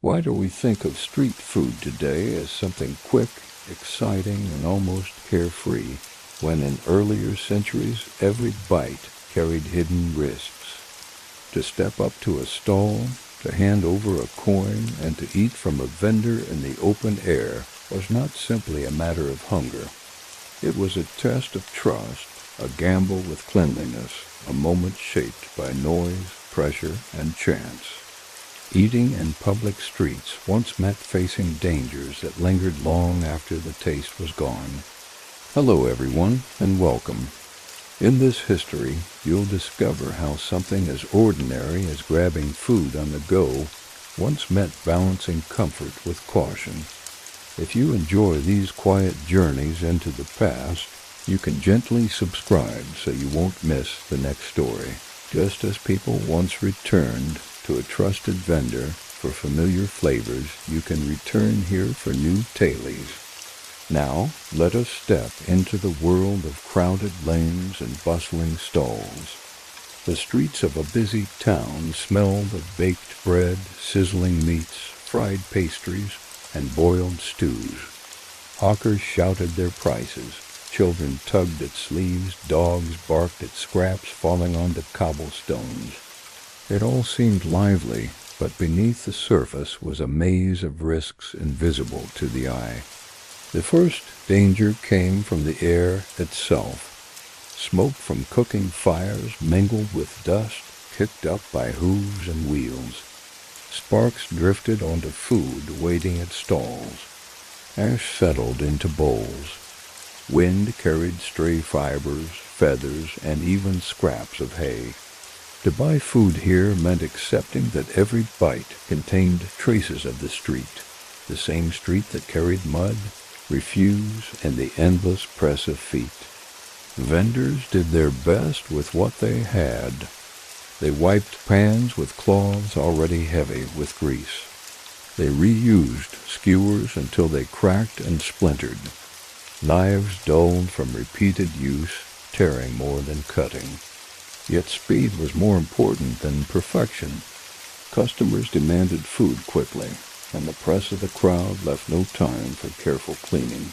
Why do we think of street food today as something quick, exciting, and almost carefree, when in earlier centuries every bite carried hidden risks? To step up to a stall, to hand over a coin, and to eat from a vendor in the open air was not simply a matter of hunger. It was a test of trust, a gamble with cleanliness, a moment shaped by noise, pressure, and chance. Eating in public streets once meant facing dangers that lingered long after the taste was gone. Hello everyone, and welcome. In this history, you'll discover how something as ordinary as grabbing food on the go once meant balancing comfort with caution. If you enjoy these quiet journeys into the past, you can gently subscribe so you won't miss the next story. Just as people once returned to a trusted vendor for familiar flavors, you can return here for new tailies. Now, let us step into the world of crowded lanes and bustling stalls. The streets of a busy town smelled of baked bread, sizzling meats, fried pastries, and boiled stews. Hawkers shouted their prices. Children tugged at sleeves, dogs barked at scraps falling onto cobblestones. It all seemed lively, but beneath the surface was a maze of risks invisible to the eye. The first danger came from the air itself. Smoke from cooking fires mingled with dust kicked up by hooves and wheels. Sparks drifted onto food waiting at stalls. Ash settled into bowls. Wind carried stray fibers, feathers, and even scraps of hay. To buy food here meant accepting that every bite contained traces of the same street that carried mud, refuse, and the endless press of feet. Vendors did their best with what they had. They wiped pans with cloths already heavy with grease. They reused skewers until they cracked and splintered. Knives dulled from repeated use, tearing more than cutting. Yet speed was more important than perfection. Customers demanded food quickly, and the press of the crowd left no time for careful cleaning.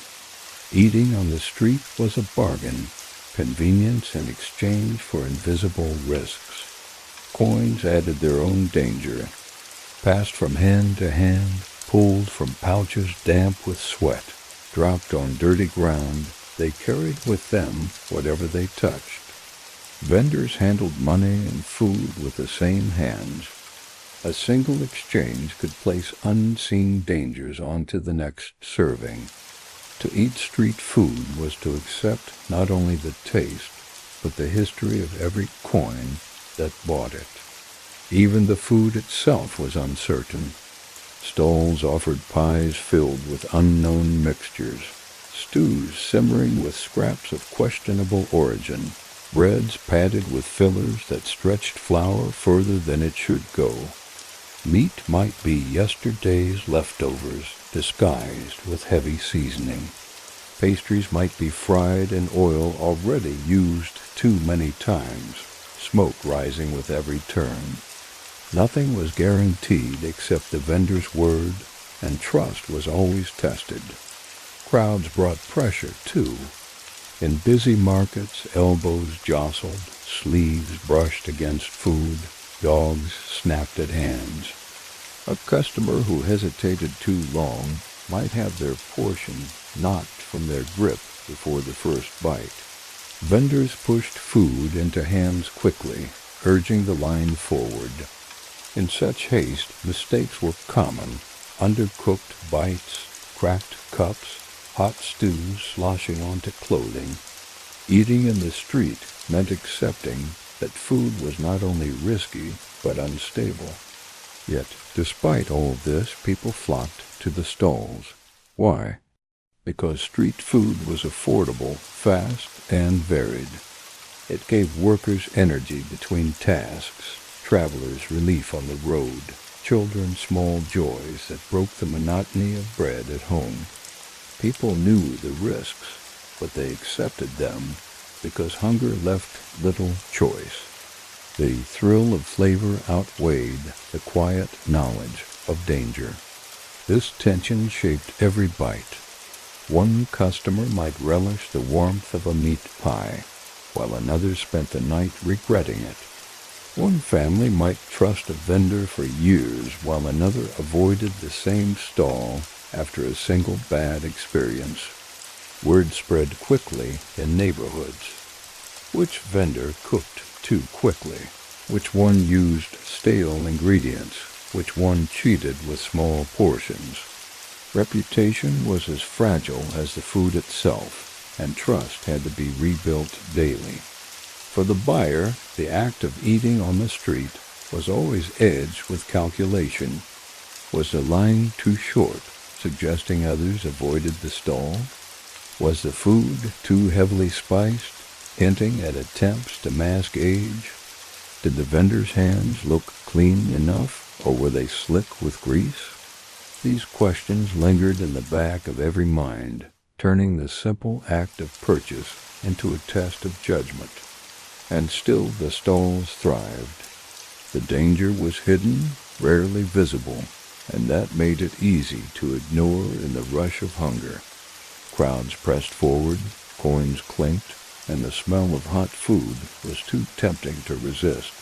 Eating on the street was a bargain, convenience in exchange for invisible risks. Coins added their own danger. Passed from hand to hand, pulled from pouches damp with sweat, dropped on dirty ground, they carried with them whatever they touched. Vendors handled money and food with the same hands. A single exchange could place unseen dangers onto the next serving. To eat street food was to accept not only the taste, but the history of every coin that bought it. Even the food itself was uncertain. Stalls offered pies filled with unknown mixtures, stews simmering with scraps of questionable origin, breads padded with fillers that stretched flour further than it should go. Meat might be yesterday's leftovers, disguised with heavy seasoning. Pastries might be fried in oil already used too many times, smoke rising with every turn. Nothing was guaranteed except the vendor's word, and trust was always tested. Crowds brought pressure, too. In busy markets, elbows jostled, sleeves brushed against food, dogs snapped at hands. A customer who hesitated too long might have their portion knocked from their grip before the first bite. Vendors pushed food into hands quickly, urging the line forward. In such haste, mistakes were common. Undercooked bites, cracked cups, hot stews sloshing onto clothing. Eating in the street meant accepting that food was not only risky, but unstable. Yet, despite all of this, people flocked to the stalls. Why? Because street food was affordable, fast, and varied. It gave workers energy between tasks, travelers relief on the road, children small joys that broke the monotony of bread at home. People knew the risks, but they accepted them because hunger left little choice. The thrill of flavor outweighed the quiet knowledge of danger. This tension shaped every bite. One customer might relish the warmth of a meat pie, while another spent the night regretting it. One family might trust a vendor for years, while another avoided the same stall after a single bad experience. Word spread quickly in neighborhoods. Which vendor cooked too quickly? Which one used stale ingredients? Which one cheated with small portions? Reputation was as fragile as the food itself, and trust had to be rebuilt daily. For the buyer, the act of eating on the street was always edged with calculation. Was the line too short, suggesting others avoided the stall? Was the food too heavily spiced, hinting at attempts to mask age? Did the vendor's hands look clean enough, or were they slick with grease? These questions lingered in the back of every mind, turning the simple act of purchase into a test of judgment. And still the stalls thrived. The danger was hidden, rarely visible, and that made it easy to ignore in the rush of hunger. Crowds pressed forward, coins clinked, and the smell of hot food was too tempting to resist.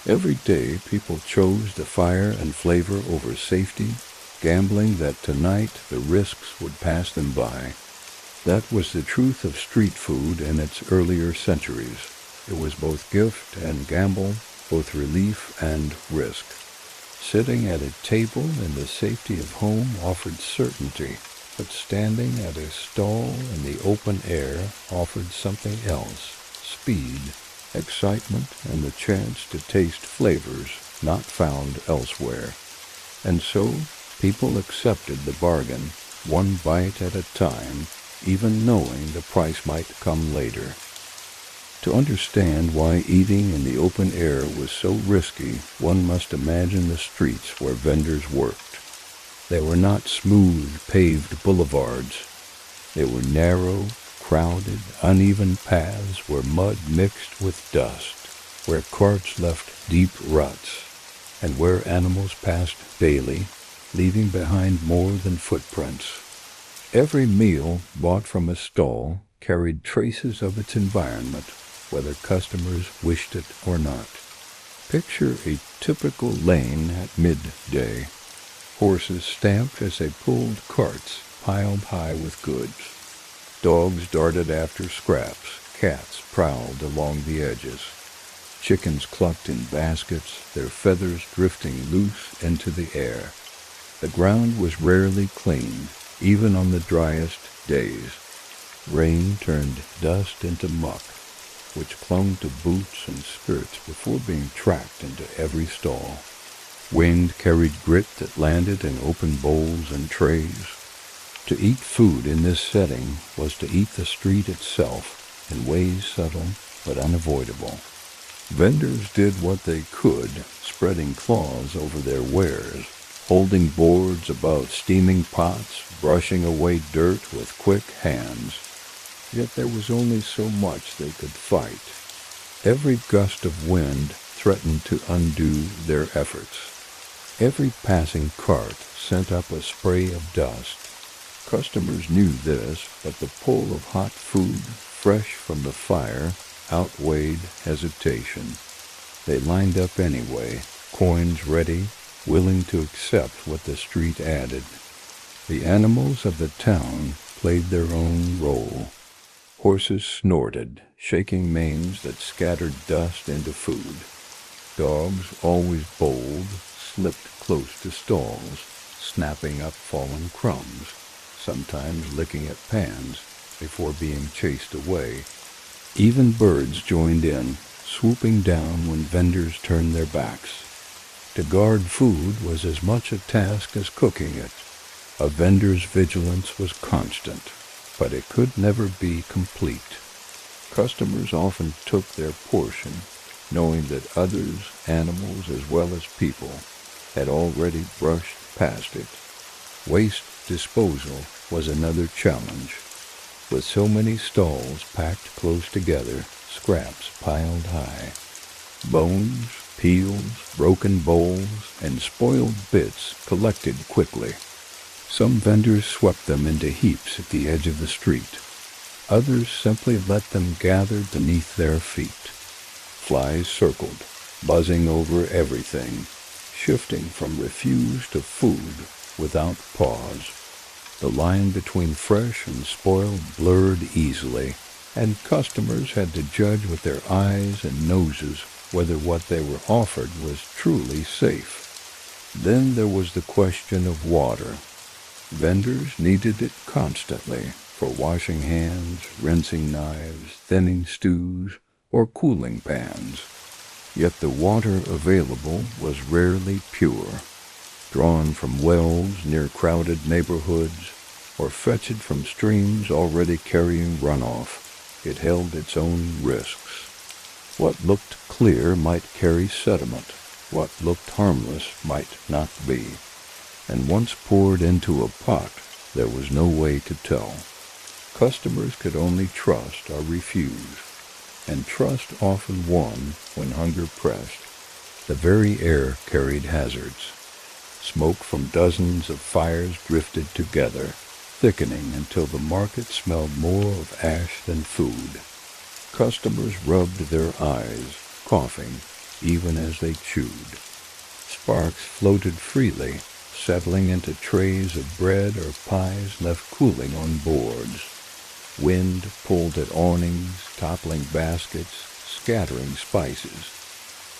Every day people chose the fire and flavor over safety, gambling that tonight the risks would pass them by. That was the truth of street food in its earlier centuries. It was both gift and gamble, both relief and risk. Sitting at a table in the safety of home offered certainty, but standing at a stall in the open air offered something else: speed, excitement, and the chance to taste flavors not found elsewhere. And so, people accepted the bargain, one bite at a time, even knowing the price might come later. To understand why eating in the open air was so risky, one must imagine the streets where vendors worked. They were not smooth, paved boulevards. They were narrow, crowded, uneven paths where mud mixed with dust, where carts left deep ruts, and where animals passed daily, leaving behind more than footprints. Every meal bought from a stall carried traces of its environment, whether customers wished it or not. Picture a typical lane at midday. Horses stamped as they pulled carts piled high with goods. Dogs darted after scraps. Cats prowled along the edges. Chickens clucked in baskets, their feathers drifting loose into the air. The ground was rarely clean, even on the driest days. Rain turned dust into muck, which clung to boots and skirts before being tracked into every stall. Wind carried grit that landed in open bowls and trays. To eat food in this setting was to eat the street itself in ways subtle but unavoidable. Vendors did what they could, spreading cloths over their wares, holding boards above steaming pots, brushing away dirt with quick hands. Yet there was only so much they could fight. Every gust of wind threatened to undo their efforts. Every passing cart sent up a spray of dust. Customers knew this, but the pull of hot food, fresh from the fire, outweighed hesitation. They lined up anyway, coins ready, willing to accept what the street added. The animals of the town played their own role. Horses snorted, shaking manes that scattered dust into food. Dogs, always bold, slipped close to stalls, snapping up fallen crumbs, sometimes licking at pans before being chased away. Even birds joined in, swooping down when vendors turned their backs. To guard food was as much a task as cooking it. A vendor's vigilance was constant, but it could never be complete. Customers often took their portion, knowing that others, animals as well as people, had already brushed past it. Waste disposal was another challenge. With so many stalls packed close together, scraps piled high. Bones, peels, broken bowls, and spoiled bits collected quickly. Some vendors swept them into heaps at the edge of the street. Others simply let them gather beneath their feet. Flies circled, buzzing over everything, shifting from refuse to food without pause. The line between fresh and spoiled blurred easily, and customers had to judge with their eyes and noses whether what they were offered was truly safe. Then there was the question of water. Vendors needed it constantly for washing hands, rinsing knives, thinning stews, or cooling pans. Yet the water available was rarely pure, drawn from wells near crowded neighborhoods, or fetched from streams already carrying runoff. It held its own risks. What looked clear might carry sediment. What looked harmless might not be. And once poured into a pot, there was no way to tell. Customers could only trust or refuse, and trust often won when hunger pressed. The very air carried hazards. Smoke from dozens of fires drifted together, thickening until the market smelled more of ash than food. Customers rubbed their eyes, coughing, even as they chewed. Sparks floated freely, settling into trays of bread or pies left cooling on boards. Wind pulled at awnings, toppling baskets, scattering spices.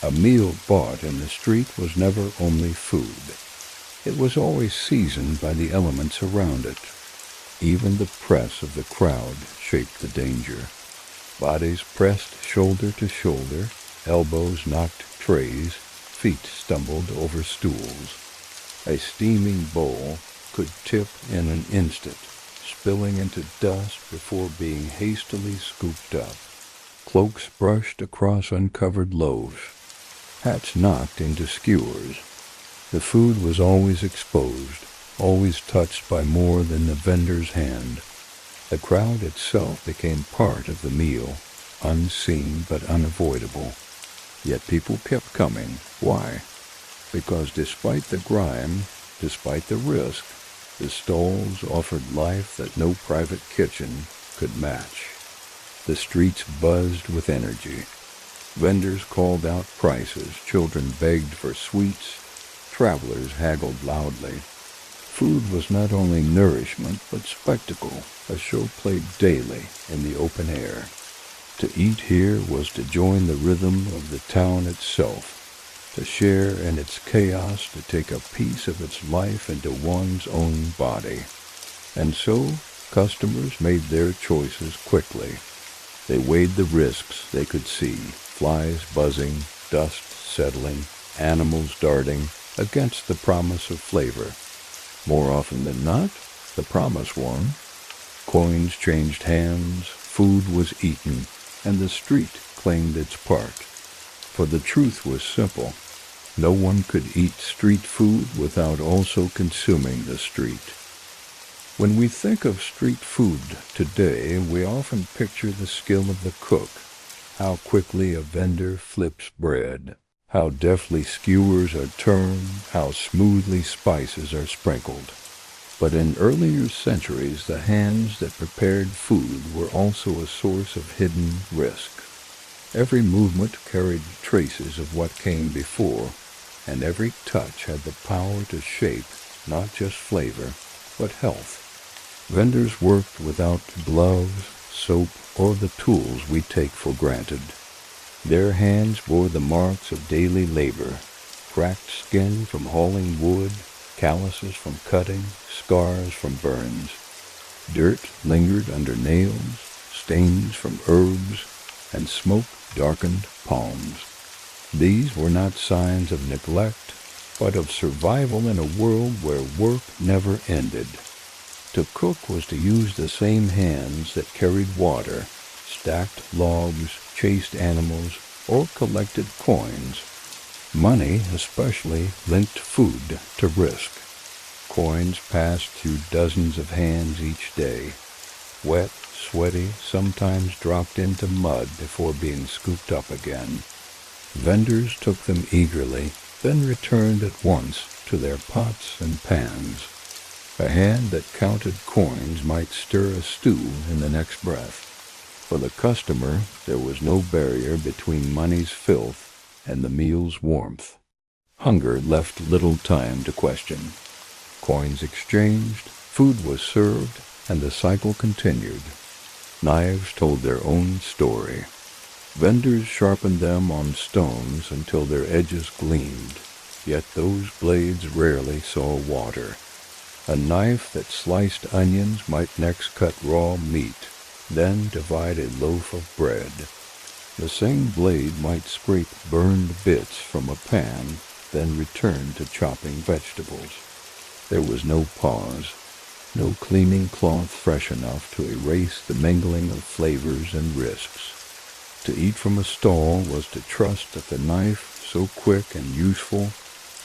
A meal bought in the street was never only food. It was always seasoned by the elements around it. Even the press of the crowd shaped the danger. Bodies pressed shoulder to shoulder, elbows knocked trays, feet stumbled over stools. A steaming bowl could tip in an instant, spilling into dust before being hastily scooped up. Cloaks brushed across uncovered loaves. Hats knocked into skewers. The food was always exposed, always touched by more than the vendor's hand. The crowd itself became part of the meal, unseen but unavoidable. Yet people kept coming. Why? Because despite the grime, despite the risk, the stalls offered life that no private kitchen could match. The streets buzzed with energy. Vendors called out prices, children begged for sweets, travelers haggled loudly. Food was not only nourishment, but spectacle, a show played daily in the open air. To eat here was to join the rhythm of the town itself, to share in its chaos, to take a piece of its life into one's own body. And so, customers made their choices quickly. They weighed the risks they could see, flies buzzing, dust settling, animals darting, against the promise of flavor. More often than not, the promise won. Coins changed hands, food was eaten, and the street claimed its part. For the truth was simple. No one could eat street food without also consuming the street. When we think of street food today, we often picture the skill of the cook, how quickly a vendor flips bread, how deftly skewers are turned, how smoothly spices are sprinkled. But in earlier centuries, the hands that prepared food were also a source of hidden risk. Every movement carried traces of what came before, and every touch had the power to shape not just flavor, but health. Vendors worked without gloves, soap, or the tools we take for granted. Their hands bore the marks of daily labor, cracked skin from hauling wood, calluses from cutting, scars from burns. Dirt lingered under nails, stains from herbs, and smoke darkened palms. These were not signs of neglect, but of survival in a world where work never ended. To cook was to use the same hands that carried water, stacked logs, chased animals, or collected coins. Money, especially, linked food to risk. Coins passed through dozens of hands each day. Wet, sweaty, sometimes dropped into mud before being scooped up again. Vendors took them eagerly, then returned at once to their pots and pans. A hand that counted coins might stir a stew in the next breath. For the customer, there was no barrier between money's filth and the meal's warmth. Hunger left little time to question. Coins exchanged, food was served, and the cycle continued. Knives told their own story. Vendors sharpened them on stones until their edges gleamed, yet those blades rarely saw water. A knife that sliced onions might next cut raw meat, then divide a loaf of bread. The same blade might scrape burned bits from a pan, then return to chopping vegetables. There was no pause, no cleaning cloth fresh enough to erase the mingling of flavors and risks. To eat from a stall was to trust that the knife, so quick and useful,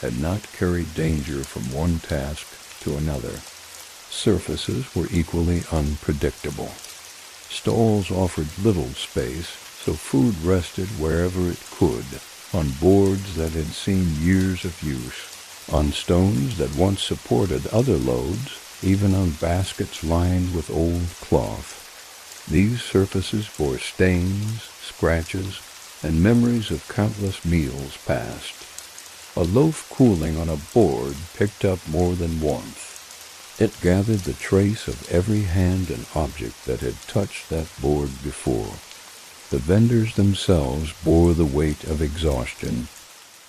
had not carried danger from one task to another. Surfaces were equally unpredictable. Stalls offered little space, so food rested wherever it could, on boards that had seen years of use, on stones that once supported other loads, even on baskets lined with old cloth. These surfaces bore stains, scratches, and memories of countless meals past. A loaf cooling on a board picked up more than warmth. It gathered the trace of every hand and object that had touched that board before. The vendors themselves bore the weight of exhaustion.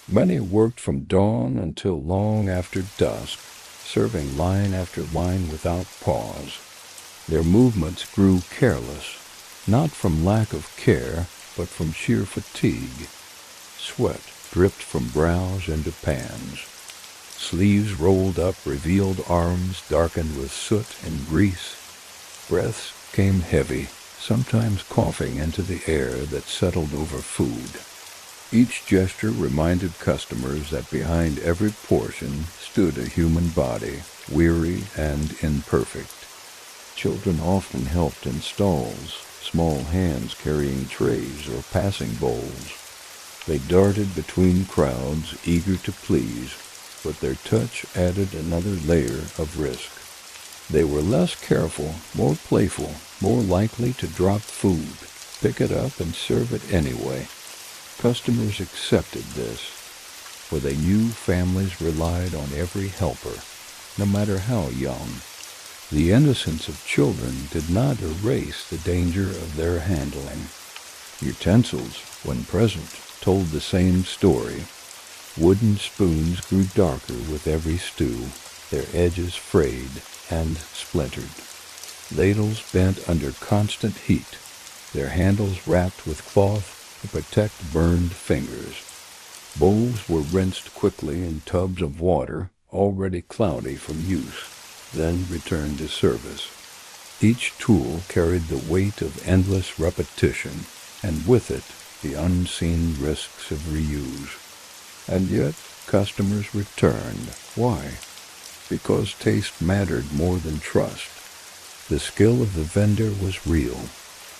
Many worked from dawn until long after dusk, serving line after line without pause. Their movements grew careless, not from lack of care, but from sheer fatigue. Sweat dripped from brows into pans. Sleeves rolled up revealed arms darkened with soot and grease. Breaths came heavy, sometimes coughing into the air that settled over food. Each gesture reminded customers that behind every portion stood a human body, weary and imperfect. Children often helped in stalls, small hands carrying trays or passing bowls. They darted between crowds, eager to please, but their touch added another layer of risk. They were less careful, more playful, more likely to drop food, pick it up and serve it anyway. Customers accepted this, for they knew families relied on every helper, no matter how young. The innocence of children did not erase the danger of their handling. Utensils, when present, told the same story. Wooden spoons grew darker with every stew, their edges frayed and splintered. Ladles bent under constant heat, their handles wrapped with cloth to protect burned fingers. Bowls were rinsed quickly in tubs of water, already cloudy from use, then returned to service. Each tool carried the weight of endless repetition, and with it the unseen risks of reuse. And yet customers returned. Why? Because taste mattered more than trust. The skill of the vendor was real,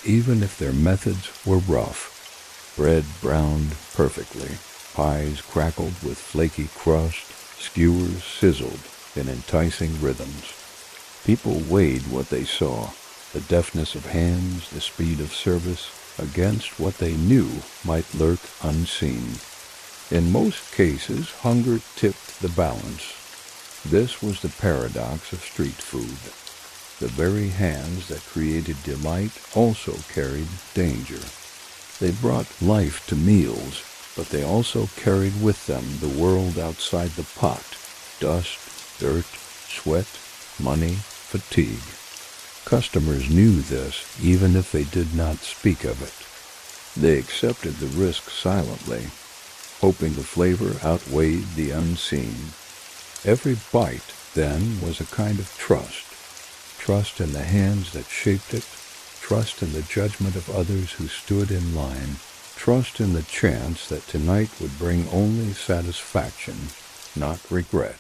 even if their methods were rough. Bread browned perfectly, pies crackled with flaky crust, skewers sizzled in enticing rhythms. People weighed what they saw, the deftness of hands, the speed of service, against what they knew might lurk unseen. In most cases, hunger tipped the balance. This was the paradox of street food. The very hands that created delight also carried danger. They brought life to meals, but they also carried with them the world outside the pot: dust, dirt, sweat, money, fatigue. Customers knew this, even if they did not speak of it. They accepted the risk silently, hoping the flavor outweighed the unseen. Every bite, then, was a kind of trust. Trust in the hands that shaped it, trust in the judgment of others who stood in line, trust in the chance that tonight would bring only satisfaction, not regret.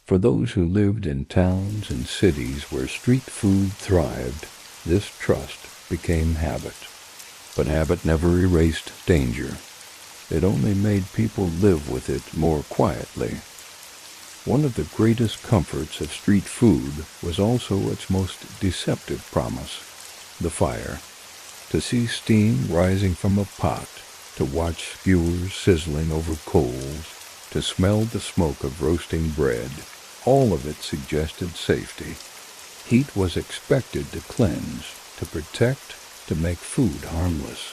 For those who lived in towns and cities where street food thrived, this trust became habit. But habit never erased danger. It only made people live with it more quietly. One of the greatest comforts of street food was also its most deceptive promise, the fire. To see steam rising from a pot, to watch skewers sizzling over coals, to smell the smoke of roasting bread, all of it suggested safety. Heat was expected to cleanse, to protect, to make food harmless.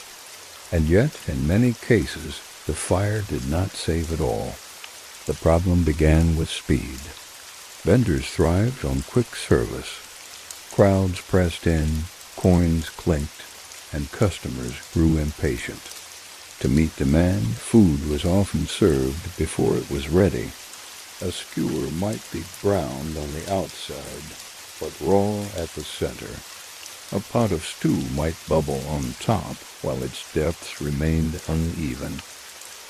And yet, in many cases, the fire did not save at all. The problem began with speed. Vendors thrived on quick service. Crowds pressed in, coins clinked, and customers grew impatient. To meet demand, food was often served before it was ready. A skewer might be browned on the outside, but raw at the center. A pot of stew might bubble on top while its depths remained uneven.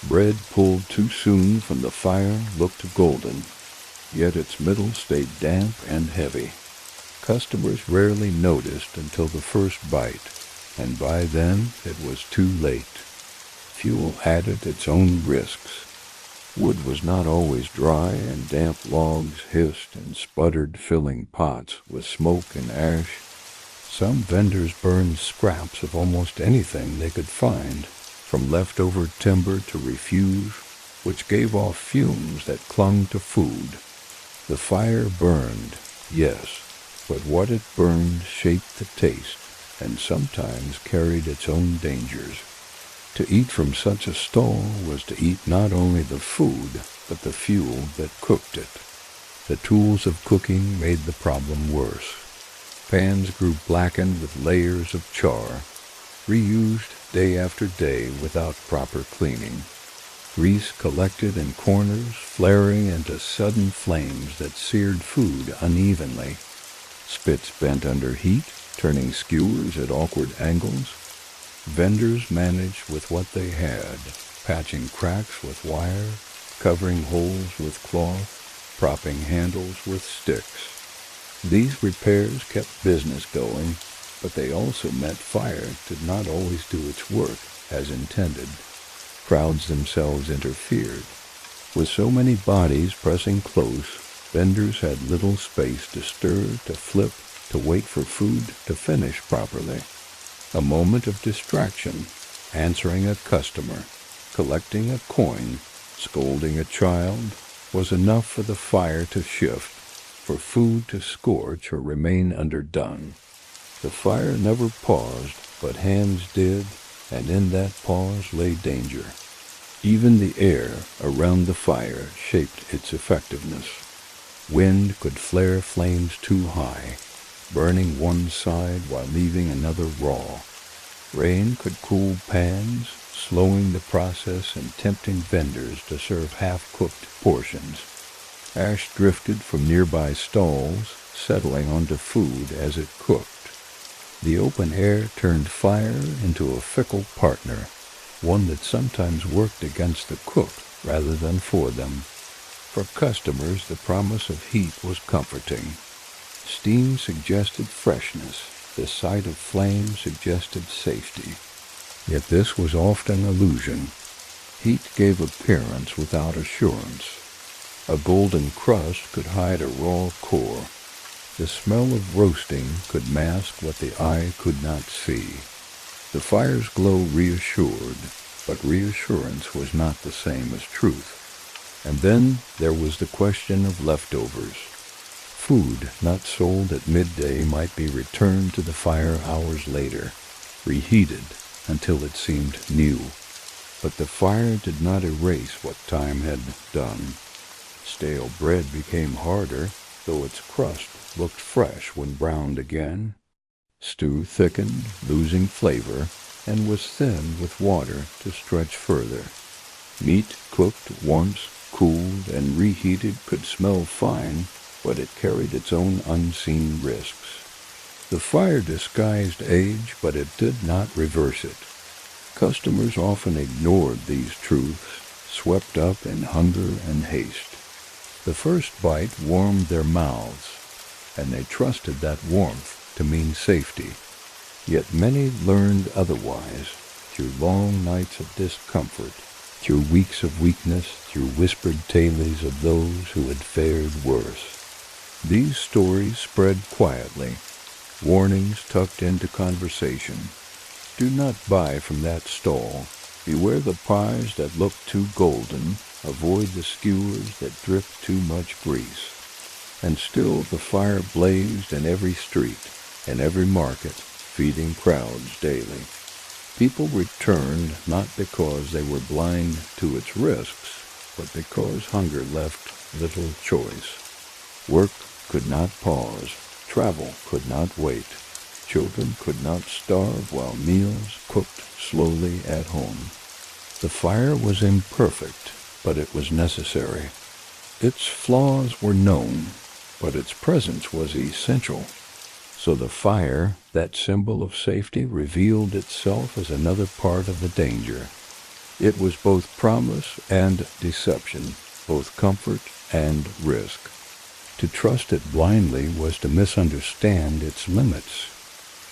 Bread pulled too soon from the fire looked golden, yet its middle stayed damp and heavy. Customers rarely noticed until the first bite, and by then it was too late. Fuel added its own risks. Wood was not always dry, and damp logs hissed and sputtered, filling pots with smoke and ash. Some vendors burned scraps of almost anything they could find, from leftover timber to refuse, which gave off fumes that clung to food. The fire burned, yes, but what it burned shaped the taste, and sometimes carried its own dangers. To eat from such a stall was to eat not only the food, but the fuel that cooked it. The tools of cooking made the problem worse. Pans grew blackened with layers of char, reused day after day without proper cleaning. Grease collected in corners, flaring into sudden flames that seared food unevenly. Spits bent under heat, turning skewers at awkward angles. Vendors managed with what they had, patching cracks with wire, covering holes with cloth, propping handles with sticks. These repairs kept business going, but they also meant fire did not always do its work as intended. Crowds themselves interfered. With so many bodies pressing close, vendors had little space to stir, to flip, to wait for food to finish properly. A moment of distraction, answering a customer, collecting a coin, scolding a child, was enough for the fire to shift, for food to scorch or remain underdone. The fire never paused, but hands did, and in that pause lay danger. Even the air around the fire shaped its effectiveness. Wind could flare flames too high, burning one side while leaving another raw. Rain could cool pans, slowing the process and tempting vendors to serve half-cooked portions. Ash drifted from nearby stalls, settling onto food as it cooked. The open air turned fire into a fickle partner, one that sometimes worked against the cook rather than for them. For customers, the promise of heat was comforting. Steam suggested freshness. The sight of flame suggested safety. Yet this was often an illusion. Heat gave appearance without assurance. A golden crust could hide a raw core. The smell of roasting could mask what the eye could not see. The fire's glow reassured, but reassurance was not the same as truth. And then there was the question of leftovers. Food not sold at midday might be returned to the fire hours later, reheated until it seemed new. But the fire did not erase what time had done. Stale bread became harder, though its crust looked fresh when browned again. Stew thickened, losing flavor, and was thinned with water to stretch further. Meat cooked once, cooled, and reheated could smell fine, but it carried its own unseen risks. The fire disguised age, but it did not reverse it. Customers often ignored these truths, swept up in hunger and haste. The first bite warmed their mouths, and they trusted that warmth to mean safety. Yet many learned otherwise through long nights of discomfort, through weeks of weakness, through whispered tales of those who had fared worse. These stories spread quietly, warnings tucked into conversation. Do not buy from that stall. Beware the pies that look too golden. Avoid the skewers that drip too much grease. And still the fire blazed in every street, in every market, feeding crowds daily. People returned not because they were blind to its risks, but because hunger left little choice. Work could not pause. Travel could not wait. Children could not starve while meals cooked slowly at home. The fire was imperfect, but it was necessary. Its flaws were known, but its presence was essential. So the fire, that symbol of safety, revealed itself as another part of the danger. It was both promise and deception, both comfort and risk. To trust it blindly was to misunderstand its limits.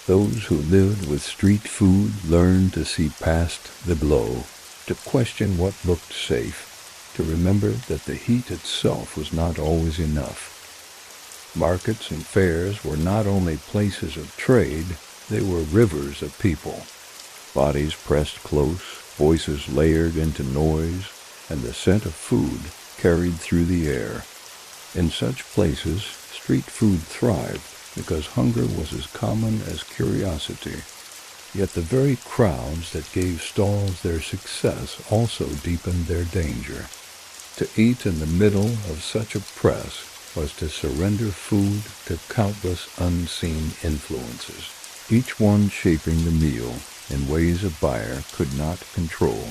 Those who lived with street food learned to see past the blow, to question what looked safe, to remember that the heat itself was not always enough. Markets and fairs were not only places of trade, they were rivers of people. Bodies pressed close, voices layered into noise, and the scent of food carried through the air. In such places, street food thrived because hunger was as common as curiosity. Yet the very crowds that gave stalls their success also deepened their danger. To eat in the middle of such a press was to surrender food to countless unseen influences, each one shaping the meal in ways a buyer could not control.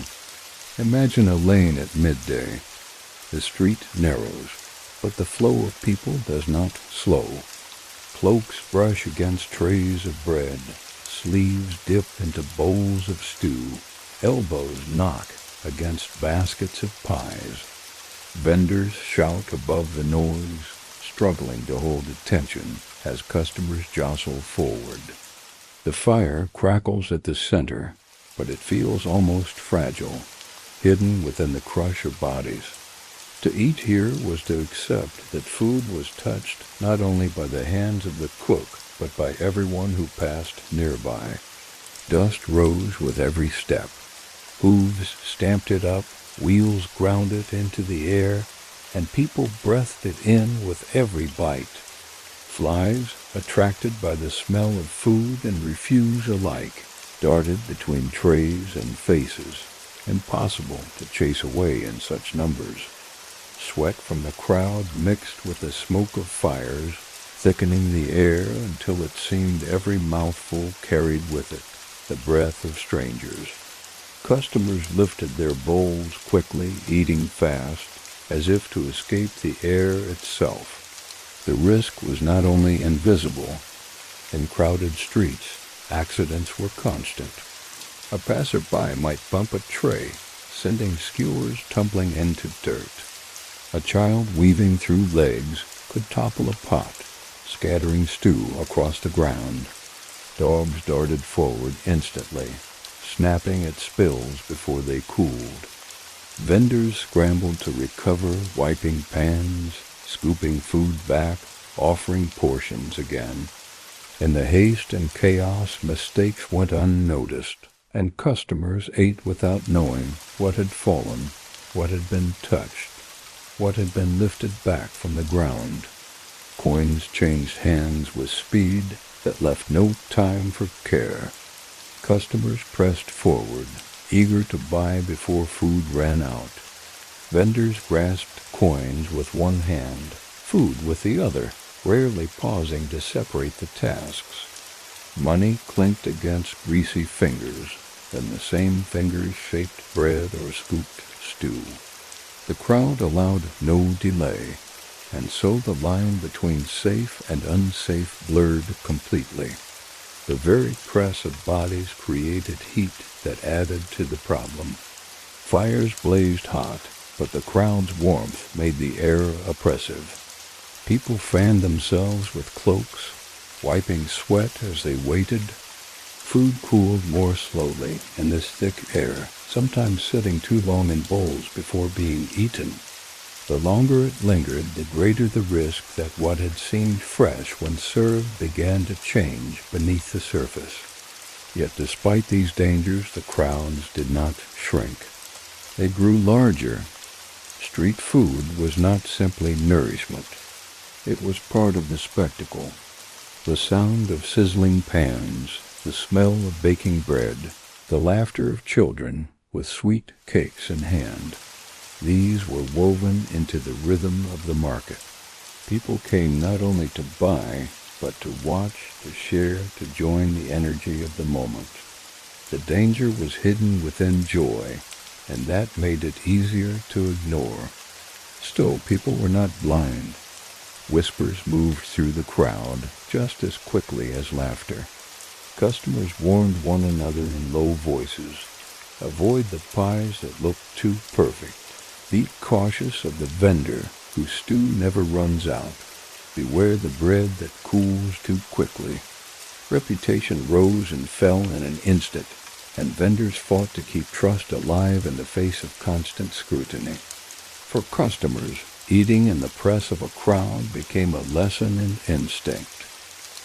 Imagine a lane at midday. The street narrows, but the flow of people does not slow. Cloaks brush against trays of bread, sleeves dip into bowls of stew, elbows knock against baskets of pies. Vendors shout above the noise, struggling to hold attention as customers jostle forward. The fire crackles at the center, but it feels almost fragile, hidden within the crush of bodies. To eat here was to accept that food was touched not only by the hands of the cook, but by everyone who passed nearby. Dust rose with every step. Hooves stamped it up, wheels ground it into the air, and people breathed it in with every bite. Flies, attracted by the smell of food and refuse alike, darted between trays and faces, impossible to chase away in such numbers. Sweat from the crowd mixed with the smoke of fires, thickening the air until it seemed every mouthful carried with it the breath of strangers. Customers lifted their bowls quickly, eating fast, as if to escape the air itself. The risk was not only invisible. In crowded streets, accidents were constant. A passerby might bump a tray, sending skewers tumbling into dirt. A child weaving through legs could topple a pot, scattering stew across the ground. Dogs darted forward instantly, snapping at spills before they cooled. Vendors scrambled to recover, wiping pans, scooping food back, offering portions again. In the haste and chaos, mistakes went unnoticed, and customers ate without knowing what had fallen, what had been touched, what had been lifted back from the ground. Coins changed hands with speed that left no time for care. Customers pressed forward, eager to buy before food ran out. Vendors grasped coins with one hand, food with the other, rarely pausing to separate the tasks. Money clinked against greasy fingers, then the same fingers shaped bread or scooped stew. The crowd allowed no delay, and so the line between safe and unsafe blurred completely. The very press of bodies created heat that added to the problem. Fires blazed hot, but the crowd's warmth made the air oppressive. People fanned themselves with cloaks, wiping sweat as they waited. Food cooled more slowly in this thick air, sometimes sitting too long in bowls before being eaten. The longer it lingered, the greater the risk that what had seemed fresh when served began to change beneath the surface. Yet despite these dangers, the crowds did not shrink. They grew larger. Street food was not simply nourishment. It was part of the spectacle. The sound of sizzling pans, the smell of baking bread, the laughter of children with sweet cakes in hand. These were woven into the rhythm of the market. People came not only to buy, but to watch, to share, to join the energy of the moment. The danger was hidden within joy, and that made it easier to ignore. Still, people were not blind. Whispers moved through the crowd just as quickly as laughter. Customers warned one another in low voices. Avoid the pies that look too perfect. Be cautious of the vendor whose stew never runs out. Beware the bread that cools too quickly. Reputation rose and fell in an instant, and vendors fought to keep trust alive in the face of constant scrutiny. For customers, eating in the press of a crowd became a lesson in instinct.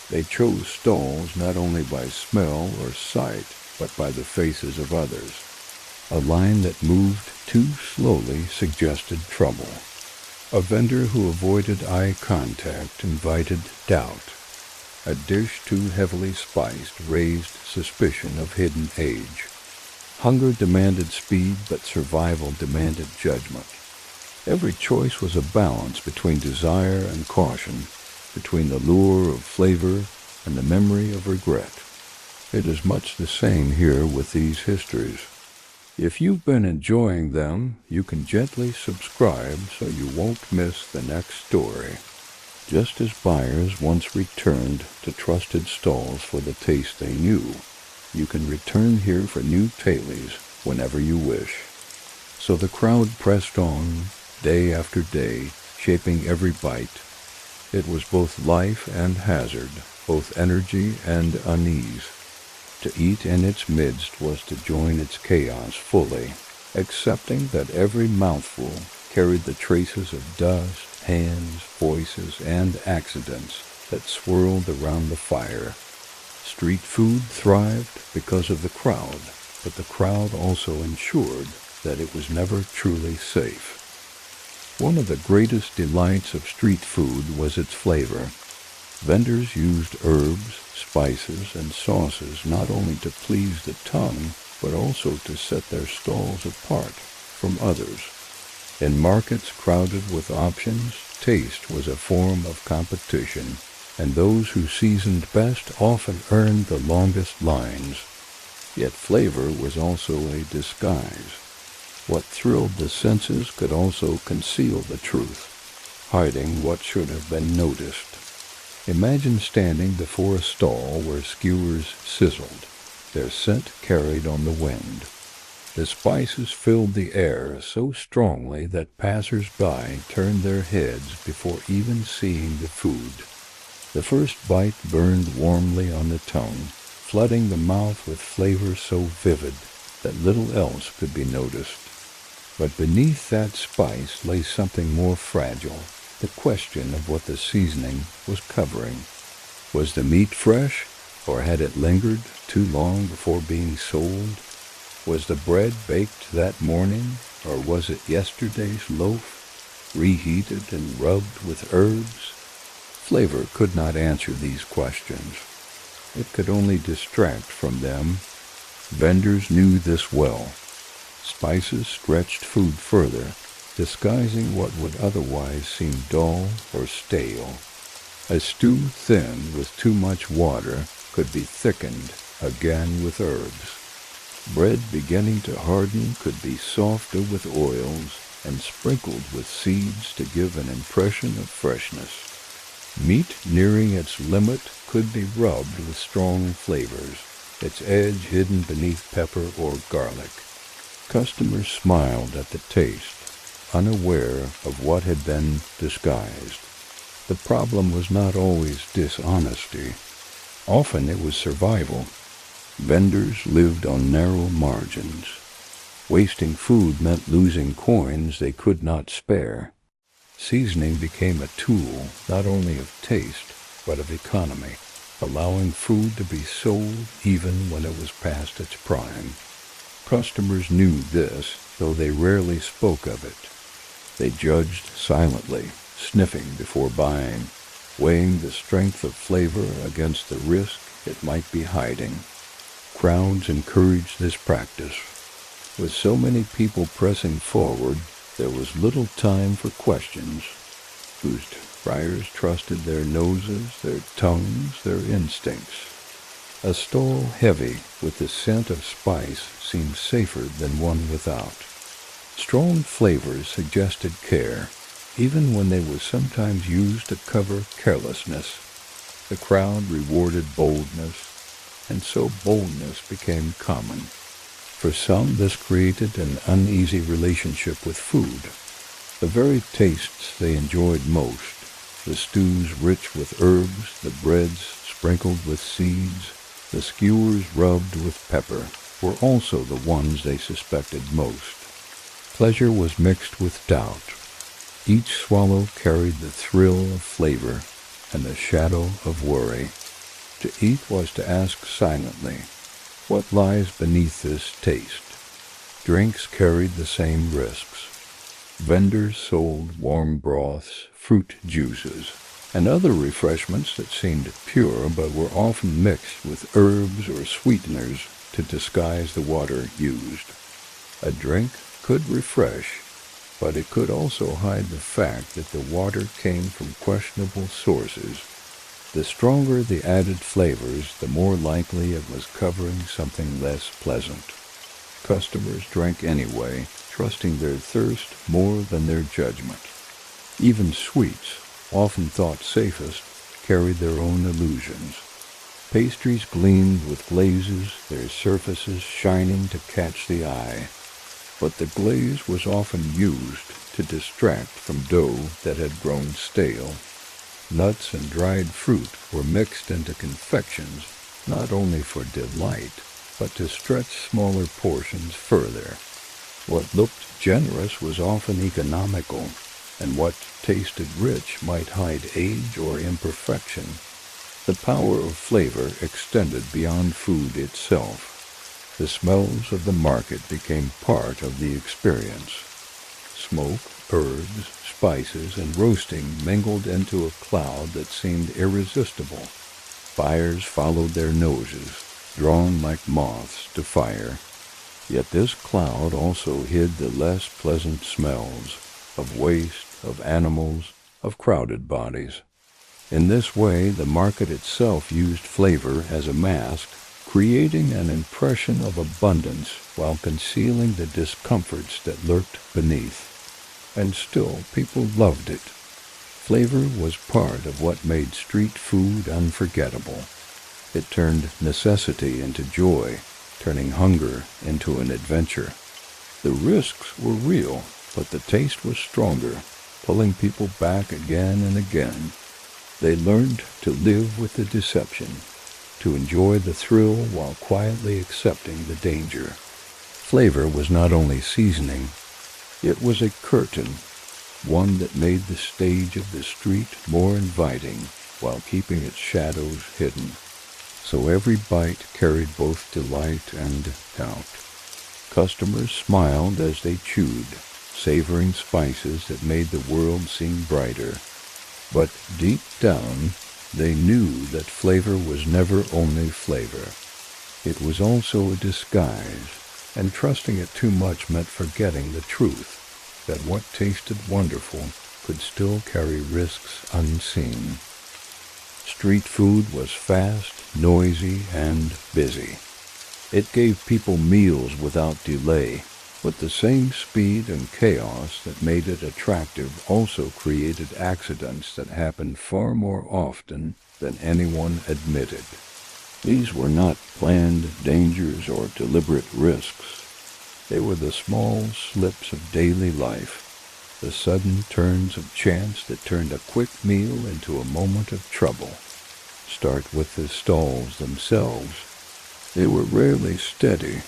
They chose stalls not only by smell or sight, but by the faces of others. A line that moved too slowly suggested trouble. A vendor who avoided eye contact invited doubt. A dish too heavily spiced raised suspicion of hidden age. Hunger demanded speed, but survival demanded judgment. Every choice was a balance between desire and caution, between the lure of flavor and the memory of regret. It is much the same here with these histories. If you've been enjoying them, you can gently subscribe so you won't miss the next story. Just as buyers once returned to trusted stalls for the taste they knew, you can return here for new tailies whenever you wish. So the crowd pressed on, day after day, shaping every bite. It was both life and hazard, both energy and unease. To eat in its midst was to join its chaos fully, accepting that every mouthful carried the traces of dust, hands, voices, and accidents that swirled around the fire. Street food thrived because of the crowd, but the crowd also ensured that it was never truly safe. One of the greatest delights of street food was its flavor. Vendors used herbs, spices, and sauces not only to please the tongue, but also to set their stalls apart from others. In markets crowded with options, taste was a form of competition, and those who seasoned best often earned the longest lines. Yet flavor was also a disguise. What thrilled the senses could also conceal the truth, hiding what should have been noticed. Imagine standing before a stall where skewers sizzled, their scent carried on the wind. The spices filled the air so strongly that passers-by turned their heads before even seeing the food. The first bite burned warmly on the tongue, flooding the mouth with flavor so vivid that little else could be noticed. But beneath that spice lay something more fragile, the question of what the seasoning was covering. Was the meat fresh, or had it lingered too long before being sold? Was the bread baked that morning, or was it yesterday's loaf, reheated and rubbed with herbs? Flavor could not answer these questions. It could only distract from them. Vendors knew this well. Spices stretched food further, disguising what would otherwise seem dull or stale. A stew thin with too much water could be thickened again with herbs. Bread beginning to harden could be softer with oils and sprinkled with seeds to give an impression of freshness. Meat nearing its limit could be rubbed with strong flavors, its edge hidden beneath pepper or garlic. Customers smiled at the taste, unaware of what had been disguised. The problem was not always dishonesty. Often it was survival. Vendors lived on narrow margins. Wasting food meant losing coins they could not spare. Seasoning became a tool not only of taste, but of economy, allowing food to be sold even when it was past its prime. Customers knew this, though they rarely spoke of it. They judged silently, sniffing before buying, weighing the strength of flavor against the risk it might be hiding. Crowds encouraged this practice. With so many people pressing forward, there was little time for questions. Buyers trusted their noses, their tongues, their instincts. A stall heavy with the scent of spice seemed safer than one without. Strong flavors suggested care, even when they were sometimes used to cover carelessness. The crowd rewarded boldness, and so boldness became common. For some, this created an uneasy relationship with food. The very tastes they enjoyed most, the stews rich with herbs, the breads sprinkled with seeds, the skewers rubbed with pepper, were also the ones they suspected most. Pleasure was mixed with doubt. Each swallow carried the thrill of flavor and the shadow of worry. To eat was to ask silently, what lies beneath this taste? Drinks carried the same risks. Vendors sold warm broths, fruit juices, and other refreshments that seemed pure but were often mixed with herbs or sweeteners to disguise the water used. A drink could refresh, but it could also hide the fact that the water came from questionable sources. The stronger the added flavors, the more likely it was covering something less pleasant. Customers drank anyway, trusting their thirst more than their judgment. Even sweets, often thought safest, carried their own illusions. Pastries gleamed with glazes, their surfaces shining to catch the eye. But the glaze was often used to distract from dough that had grown stale. Nuts and dried fruit were mixed into confections, not only for delight, but to stretch smaller portions further. What looked generous was often economical, and what tasted rich might hide age or imperfection. The power of flavor extended beyond food itself. The smells of the market became part of the experience. Smoke, herbs, spices, and roasting mingled into a cloud that seemed irresistible. Buyers followed their noses, drawn like moths to fire. Yet this cloud also hid the less pleasant smells of waste, of animals, of crowded bodies. In this way, the market itself used flavor as a mask, creating an impression of abundance while concealing the discomforts that lurked beneath. And still, people loved it. Flavor was part of what made street food unforgettable. It turned necessity into joy, turning hunger into an adventure. The risks were real, but the taste was stronger, pulling people back again and again. They learned to live with the deception, to enjoy the thrill while quietly accepting the danger. Flavor was not only seasoning, it was a curtain, one that made the stage of the street more inviting while keeping its shadows hidden. So every bite carried both delight and doubt. Customers smiled as they chewed, savoring spices that made the world seem brighter. But deep down, they knew that flavor was never only flavor. It was also a disguise, and trusting it too much meant forgetting the truth, that what tasted wonderful could still carry risks unseen. Street food was fast, noisy, and busy. It gave people meals without delay, but the same speed and chaos that made it attractive also created accidents that happened far more often than anyone admitted. These were not planned dangers or deliberate risks. They were the small slips of daily life, the sudden turns of chance that turned a quick meal into a moment of trouble. Start with the stalls themselves. They were rarely steady.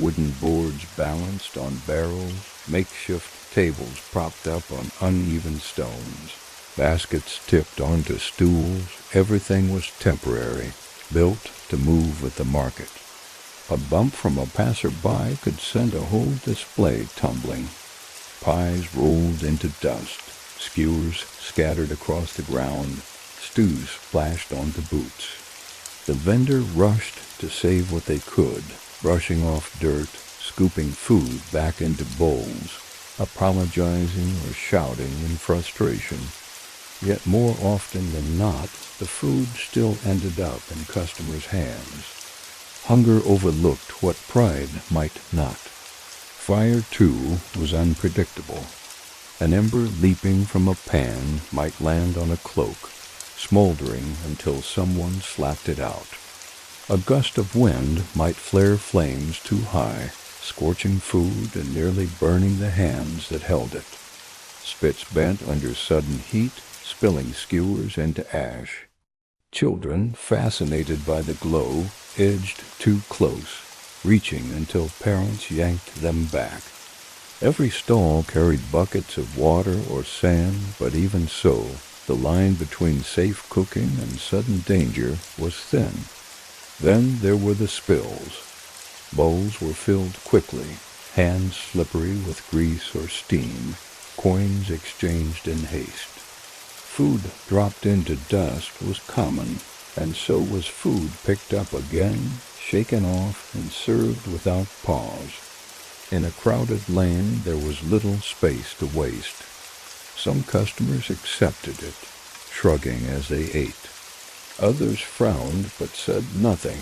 Wooden boards balanced on barrels, makeshift tables propped up on uneven stones, baskets tipped onto stools. Everything was temporary, built to move with the market. A bump from a passerby could send a whole display tumbling. Pies rolled into dust, skewers scattered across the ground, stews splashed onto boots. The vendor rushed to save what they could, brushing off dirt, scooping food back into bowls, apologizing or shouting in frustration. Yet more often than not, the food still ended up in customers' hands. Hunger overlooked what pride might not. Fire, too, was unpredictable. An ember leaping from a pan might land on a cloak, smoldering until someone slapped it out. A gust of wind might flare flames too high, scorching food and nearly burning the hands that held it. Spits bent under sudden heat, spilling skewers into ash. Children, fascinated by the glow, edged too close, reaching until parents yanked them back. Every stall carried buckets of water or sand, but even so, the line between safe cooking and sudden danger was thin. Then there were the spills. Bowls were filled quickly, hands slippery with grease or steam, coins exchanged in haste. Food dropped into dust was common, and so was food picked up again, shaken off, and served without pause. In a crowded lane there was little space to waste. Some customers accepted it, shrugging as they ate. Others frowned but said nothing,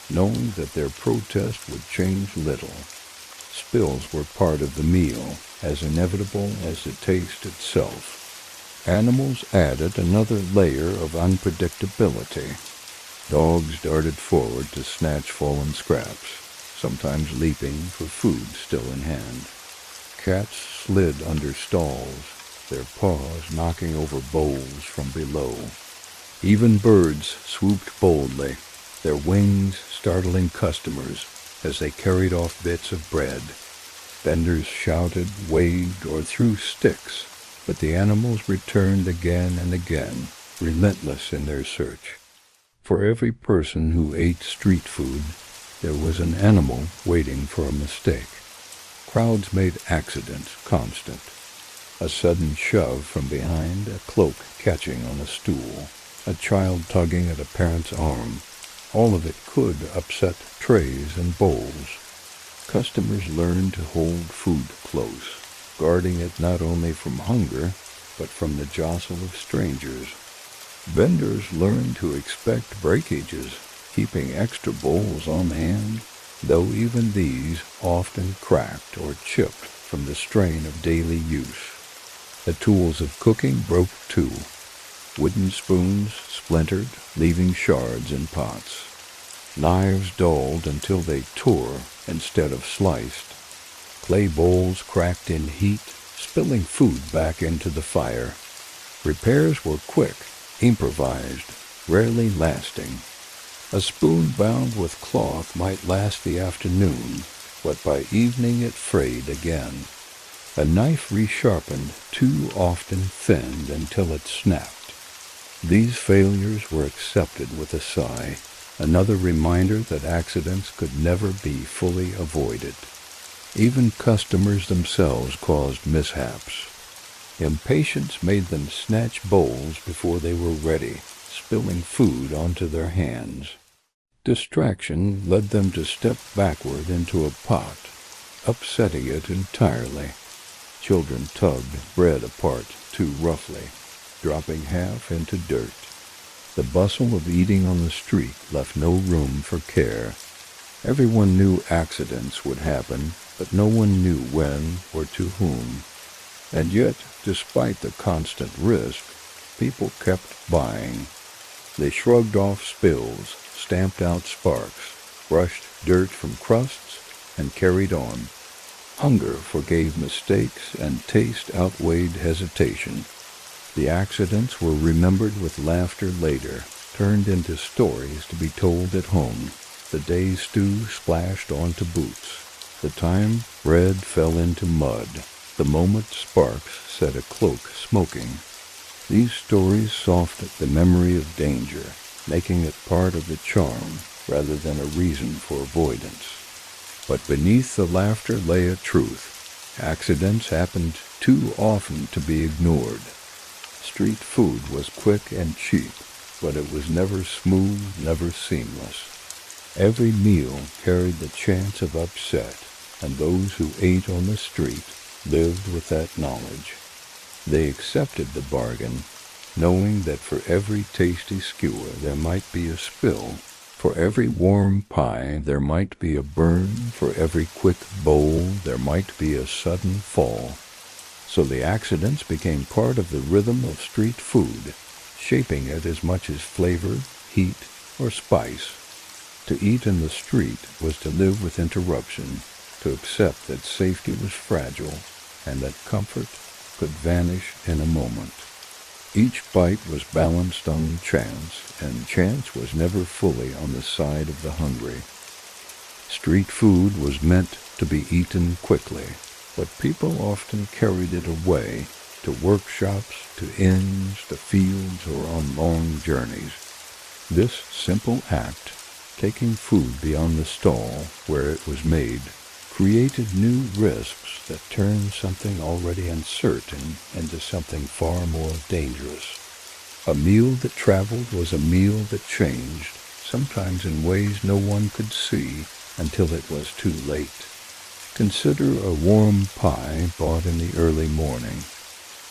knowing that their protest would change little. Spills were part of the meal, as inevitable as the taste itself. Animals added another layer of unpredictability. Dogs darted forward to snatch fallen scraps, sometimes leaping for food still in hand. Cats slid under stalls, their paws knocking over bowls from below. Even birds swooped boldly, their wings startling customers as they carried off bits of bread. Vendors shouted, waved, or threw sticks, but the animals returned again and again, relentless in their search. For every person who ate street food, there was an animal waiting for a mistake. Crowds made accidents constant. A sudden shove from behind, a cloak catching on a stool, a child tugging at a parent's arm. All of it could upset trays and bowls. Customers learned to hold food close, guarding it not only from hunger, but from the jostle of strangers. Vendors learned to expect breakages, keeping extra bowls on hand, though even these often cracked or chipped from the strain of daily use. The tools of cooking broke too. Wooden spoons splintered, leaving shards in pots. Knives dulled until they tore instead of sliced. Clay bowls cracked in heat, spilling food back into the fire. Repairs were quick, improvised, rarely lasting. A spoon bound with cloth might last the afternoon, but by evening it frayed again. A knife resharpened, too often thinned until it snapped. These failures were accepted with a sigh, another reminder that accidents could never be fully avoided. Even customers themselves caused mishaps. Impatience made them snatch bowls before they were ready, spilling food onto their hands. Distraction led them to step backward into a pot, upsetting it entirely. Children tugged bread apart too roughly, dropping half into dirt. The bustle of eating on the street left no room for care. Everyone knew accidents would happen, but no one knew when or to whom. And yet, despite the constant risk, people kept buying. They shrugged off spills, stamped out sparks, brushed dirt from crusts, and carried on. Hunger forgave mistakes, and taste outweighed hesitation. The accidents were remembered with laughter later, turned into stories to be told at home. The day's stew splashed onto boots. The time bread fell into mud. The moment sparks set a cloak smoking. These stories softened the memory of danger, making it part of the charm rather than a reason for avoidance. But beneath the laughter lay a truth. Accidents happened too often to be ignored. Street food was quick and cheap, but it was never smooth, never seamless. Every meal carried the chance of upset, and those who ate on the street lived with that knowledge. They accepted the bargain, knowing that for every tasty skewer there might be a spill, for every warm pie there might be a burn, for every quick bowl there might be a sudden fall. So the accidents became part of the rhythm of street food, shaping it as much as flavor, heat, or spice. To eat in the street was to live with interruption, to accept that safety was fragile and that comfort could vanish in a moment. Each bite was balanced on chance, and chance was never fully on the side of the hungry. Street food was meant to be eaten quickly, but people often carried it away to workshops, to inns, to fields, or on long journeys. This simple act, taking food beyond the stall where it was made, created new risks that turned something already uncertain into something far more dangerous. A meal that traveled was a meal that changed, sometimes in ways no one could see until it was too late. Consider a warm pie bought in the early morning.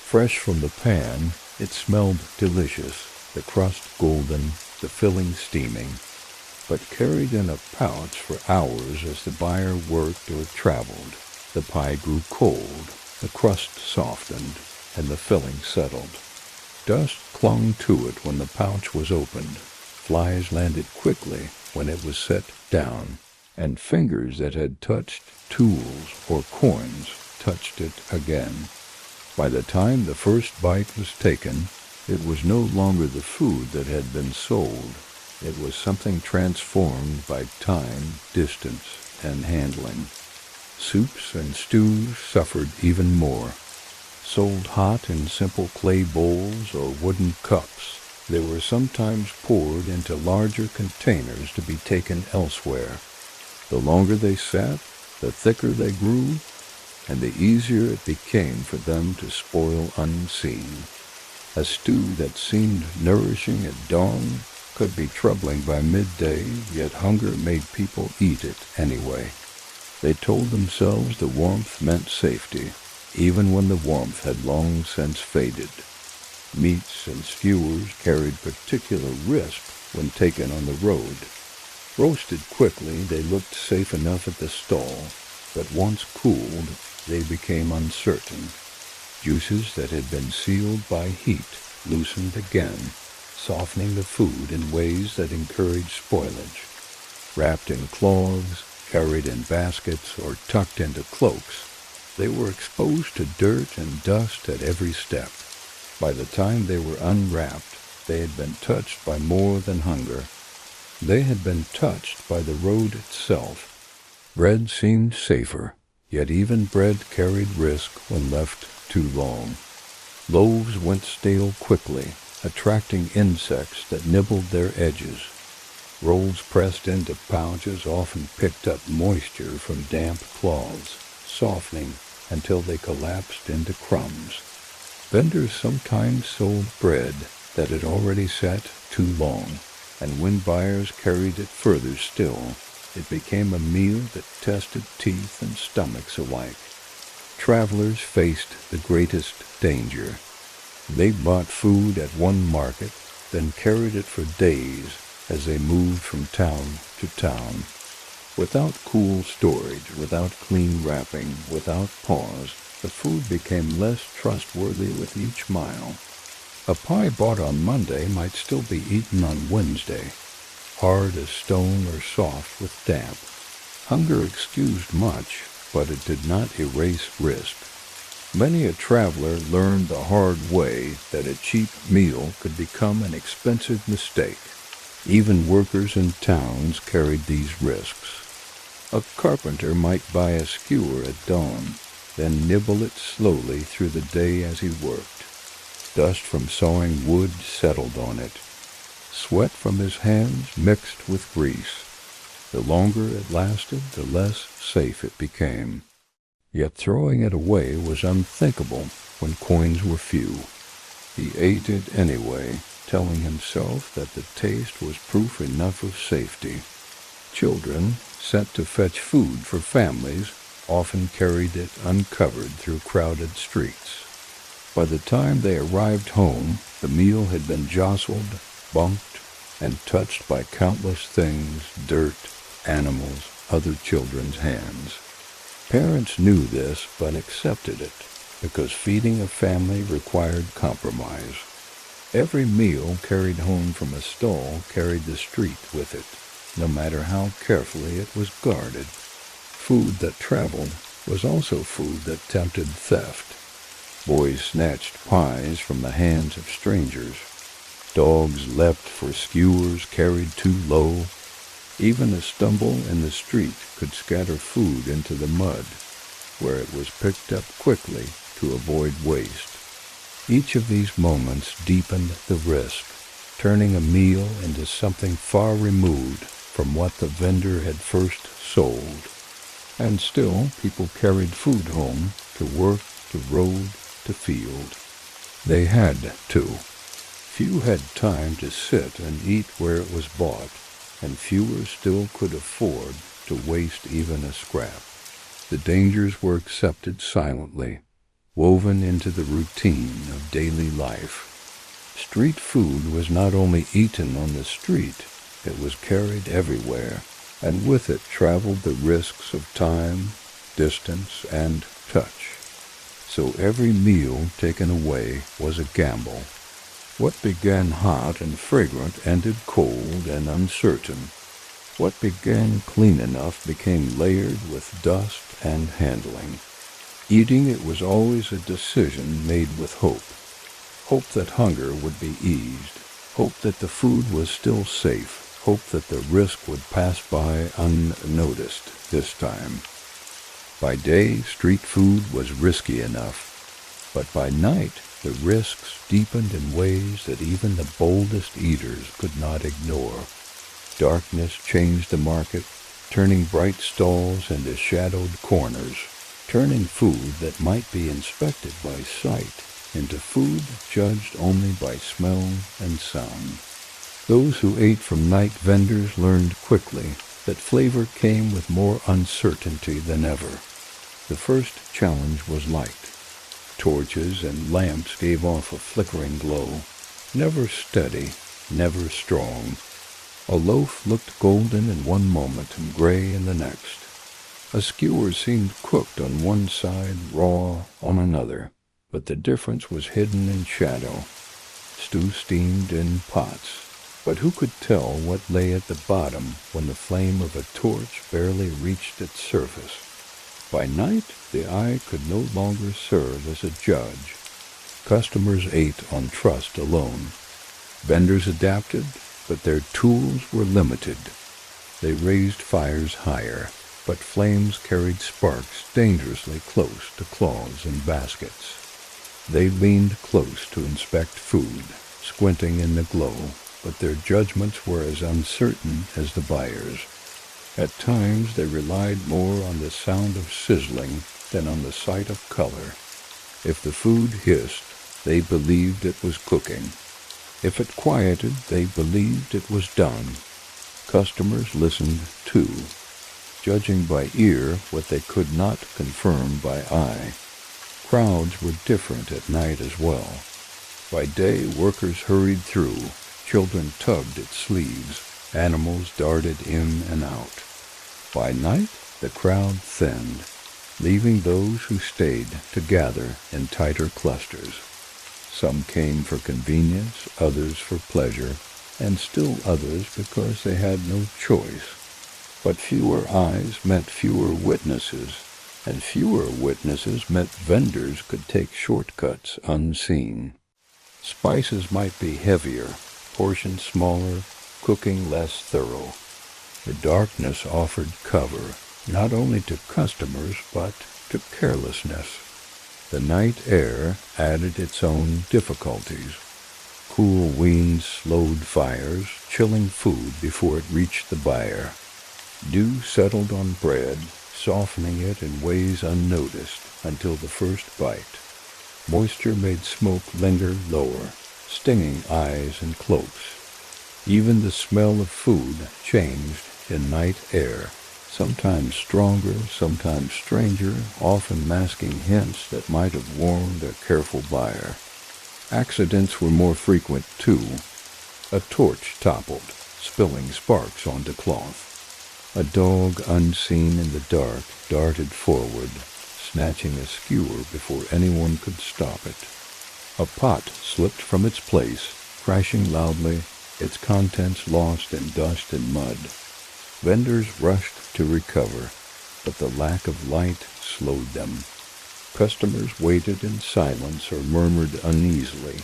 Fresh from the pan, it smelled delicious, the crust golden, the filling steaming, but carried in a pouch for hours as the buyer worked or traveled. The pie grew cold, the crust softened, and the filling settled. Dust clung to it when the pouch was opened. Flies landed quickly when it was set down, and fingers that had touched tools or coins touched it again. By the time the first bite was taken, it was no longer the food that had been sold. It was something transformed by time, distance, and handling. Soups and stews suffered even more. Sold hot in simple clay bowls or wooden cups, they were sometimes poured into larger containers to be taken elsewhere. The longer they sat, the thicker they grew, and the easier it became for them to spoil unseen. A stew that seemed nourishing at dawn could be troubling by midday, yet hunger made people eat it anyway. They told themselves the warmth meant safety, even when the warmth had long since faded. Meats and skewers carried particular risk when taken on the road. Roasted quickly, they looked safe enough at the stall, but once cooled, they became uncertain. Juices that had been sealed by heat loosened again, softening the food in ways that encouraged spoilage. Wrapped in cloths, carried in baskets, or tucked into cloaks, they were exposed to dirt and dust at every step. By the time they were unwrapped, they had been touched by more than hunger. They had been touched by the road itself. Bread seemed safer, yet even bread carried risk when left too long. Loaves went stale quickly, attracting insects that nibbled their edges. Rolls pressed into pouches often picked up moisture from damp cloths, softening until they collapsed into crumbs. Vendors sometimes sold bread that had already sat too long, and when buyers carried it further still, it became a meal that tested teeth and stomachs alike. Travelers faced the greatest danger. They bought food at one market, then carried it for days as they moved from town to town. Without cool storage, without clean wrapping, without pause, the food became less trustworthy with each mile. A pie bought on Monday might still be eaten on Wednesday, hard as stone or soft with damp. Hunger excused much, but it did not erase risk. Many a traveler learned the hard way that a cheap meal could become an expensive mistake. Even workers in towns carried these risks. A carpenter might buy a skewer at dawn, then nibble it slowly through the day as he worked. Dust from sawing wood settled on it. Sweat from his hands mixed with grease. The longer it lasted, the less safe it became. Yet throwing it away was unthinkable when coins were few. He ate it anyway, telling himself that the taste was proof enough of safety. Children, sent to fetch food for families, often carried it uncovered through crowded streets. By the time they arrived home, the meal had been jostled, bunked, and touched by countless things, dirt, animals, other children's hands. Parents knew this but accepted it, because feeding a family required compromise. Every meal carried home from a stall carried the street with it, no matter how carefully it was guarded. Food that traveled was also food that tempted theft. Boys snatched pies from the hands of strangers. Dogs leapt for skewers carried too low. Even a stumble in the street could scatter food into the mud, where it was picked up quickly to avoid waste. Each of these moments deepened the risk, turning a meal into something far removed from what the vendor had first sold. And still, people carried food home, to work, to road, to field. They had to. Few had time to sit and eat where it was bought, and fewer still could afford to waste even a scrap. The dangers were accepted silently, woven into the routine of daily life. Street food was not only eaten on the street, it was carried everywhere, and with it traveled the risks of time, distance, and touch. So every meal taken away was a gamble. What began hot and fragrant ended cold and uncertain. What began clean enough became layered with dust and handling. Eating it was always a decision made with hope. Hope that hunger would be eased. Hope that the food was still safe. Hope that the risk would pass by unnoticed this time. By day, street food was risky enough, but by night, the risks deepened in ways that even the boldest eaters could not ignore. Darkness changed the market, turning bright stalls into shadowed corners, turning food that might be inspected by sight into food judged only by smell and sound. Those who ate from night vendors learned quickly that flavor came with more uncertainty than ever. The first challenge was light. Torches and lamps gave off a flickering glow, never steady, never strong. A loaf looked golden in one moment and gray in the next. A skewer seemed cooked on one side, raw on another, but the difference was hidden in shadow. Stew steamed in pots, but who could tell what lay at the bottom when the flame of a torch barely reached its surface? By night, the eye could no longer serve as a judge. Customers ate on trust alone. Vendors adapted, but their tools were limited. They raised fires higher, but flames carried sparks dangerously close to claws and baskets. They leaned close to inspect food, squinting in the glow, but their judgments were as uncertain as the buyers. At times they relied more on the sound of sizzling than on the sight of color. If the food hissed, they believed it was cooking. If it quieted, they believed it was done. Customers listened too, judging by ear what they could not confirm by eye. Crowds were different at night as well. By day, workers hurried through. Children tugged at sleeves. Animals darted in and out. By night, the crowd thinned, leaving those who stayed to gather in tighter clusters. Some came for convenience, others for pleasure, and still others because they had no choice. But fewer eyes meant fewer witnesses, and fewer witnesses meant vendors could take shortcuts unseen. Spices might be heavier, portions smaller, cooking less thorough. The darkness offered cover, not only to customers, but to carelessness. The night air added its own difficulties. Cool winds slowed fires, chilling food before it reached the buyer. Dew settled on bread, softening it in ways unnoticed until the first bite. Moisture made smoke linger lower, stinging eyes and cloaks. Even the smell of food changed in night air, sometimes stronger, sometimes stranger, often masking hints that might have warned a careful buyer. Accidents were more frequent, too. A torch toppled, spilling sparks onto cloth. A dog, unseen in the dark, darted forward, snatching a skewer before anyone could stop it. A pot slipped from its place, crashing loudly, its contents lost in dust and mud. Vendors rushed to recover, but the lack of light slowed them. Customers waited in silence or murmured uneasily,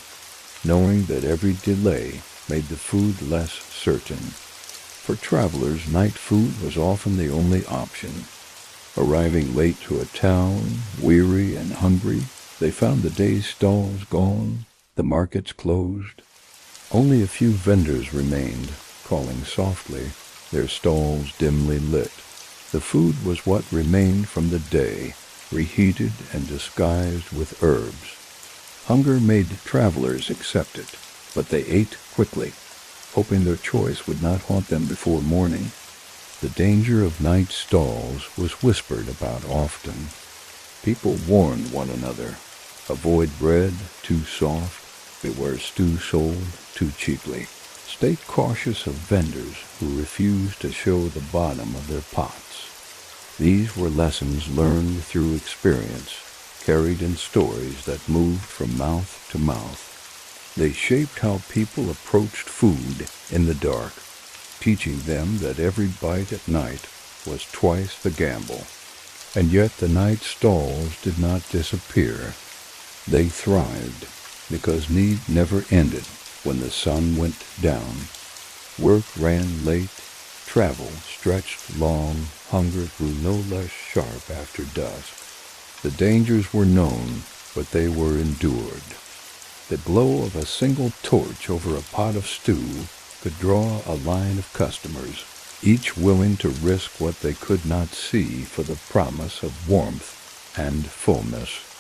knowing that every delay made the food less certain. For travelers, night food was often the only option. Arriving late to a town, weary and hungry, they found the day's stalls gone, the markets closed. Only a few vendors remained, calling softly, their stalls dimly lit. The food was what remained from the day, reheated and disguised with herbs. Hunger made travelers accept it, but they ate quickly, hoping their choice would not haunt them before morning. The danger of night stalls was whispered about often. People warned one another. Avoid bread too soft. Beware stew sold too cheaply. Stay cautious of vendors who refuse to show the bottom of their pots. These were lessons learned through experience, carried in stories that moved from mouth to mouth. They shaped how people approached food in the dark, teaching them that every bite at night was twice the gamble. And yet the night stalls did not disappear. They thrived, because need never ended when the sun went down. Work ran late, travel stretched long, hunger grew no less sharp after dusk. The dangers were known, but they were endured. The glow of a single torch over a pot of stew could draw a line of customers, each willing to risk what they could not see for the promise of warmth and fullness.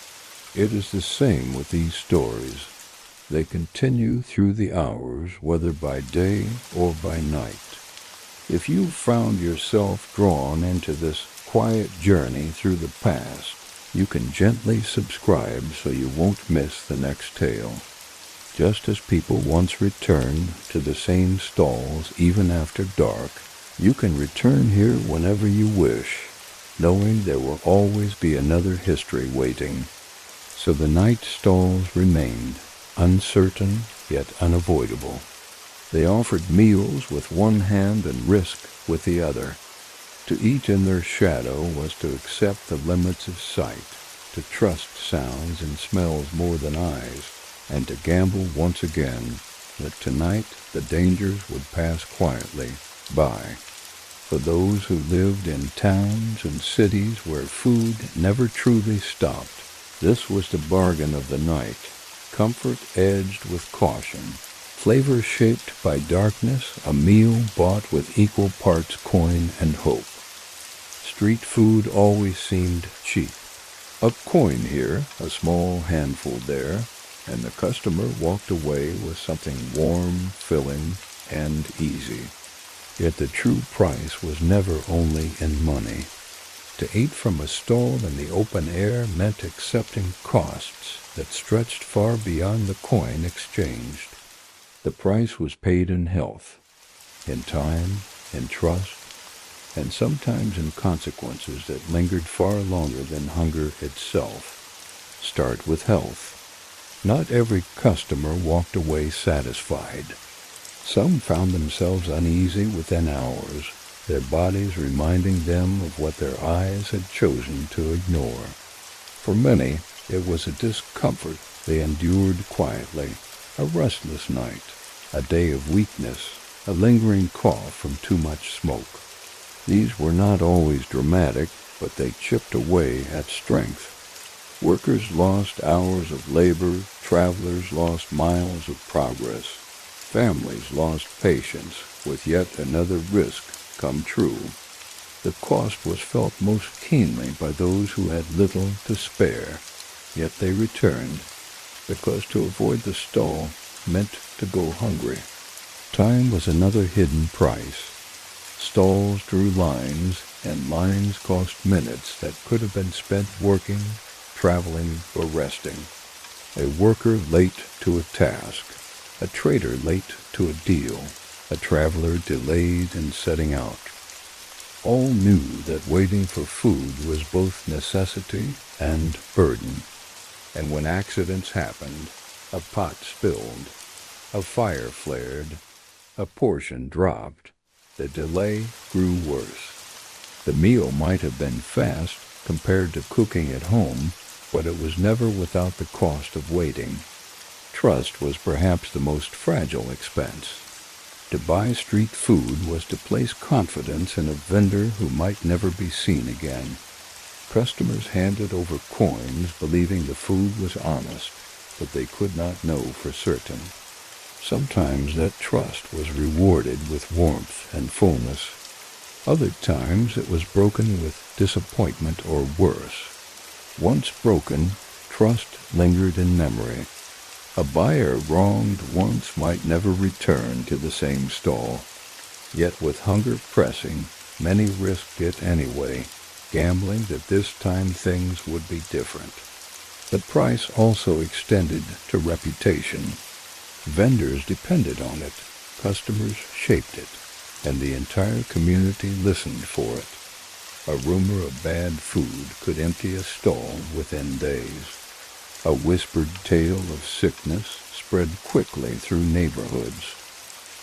It is the same with these stories. They continue through the hours, whether by day or by night. If you found yourself drawn into this quiet journey through the past, you can gently subscribe so you won't miss the next tale. Just as people once returned to the same stalls even after dark, you can return here whenever you wish, knowing there will always be another history waiting. So the night stalls remained, uncertain yet unavoidable. They offered meals with one hand and risk with the other. To eat in their shadow was to accept the limits of sight, to trust sounds and smells more than eyes, and to gamble once again that tonight the dangers would pass quietly by. For those who lived in towns and cities where food never truly stopped, this was the bargain of the night, comfort edged with caution, flavor shaped by darkness, a meal bought with equal parts coin and hope. Street food always seemed cheap. A coin here, a small handful there, and the customer walked away with something warm, filling, and easy. Yet the true price was never only in money. To eat from a stall in the open air meant accepting costs that stretched far beyond the coin exchanged. The price was paid in health, in time, in trust, and sometimes in consequences that lingered far longer than hunger itself. Start with health. Not every customer walked away satisfied. Some found themselves uneasy within hours, their bodies reminding them of what their eyes had chosen to ignore. For many, it was a discomfort they endured quietly, a restless night, a day of weakness, a lingering cough from too much smoke. These were not always dramatic, but they chipped away at strength. Workers lost hours of labor, travelers lost miles of progress, families lost patience with yet another risk come true. The cost was felt most keenly by those who had little to spare, yet they returned, because to avoid the stall meant to go hungry. Time was another hidden price. Stalls drew lines, and lines cost minutes that could have been spent working, traveling, or resting. A worker late to a task, a trader late to a deal, a traveler delayed in setting out. All knew that waiting for food was both necessity and burden. And when accidents happened, a pot spilled, a fire flared, a portion dropped, the delay grew worse. The meal might have been fast compared to cooking at home, but it was never without the cost of waiting. Trust was perhaps the most fragile expense. To buy street food was to place confidence in a vendor who might never be seen again. Customers handed over coins believing the food was honest, but they could not know for certain. Sometimes that trust was rewarded with warmth and fullness. Other times it was broken with disappointment or worse. Once broken, trust lingered in memory. A buyer wronged once might never return to the same stall. Yet with hunger pressing, many risked it anyway, gambling that this time things would be different. The price also extended to reputation. Vendors depended on it, customers shaped it, and the entire community listened for it. A rumor of bad food could empty a stall within days. A whispered tale of sickness spread quickly through neighborhoods.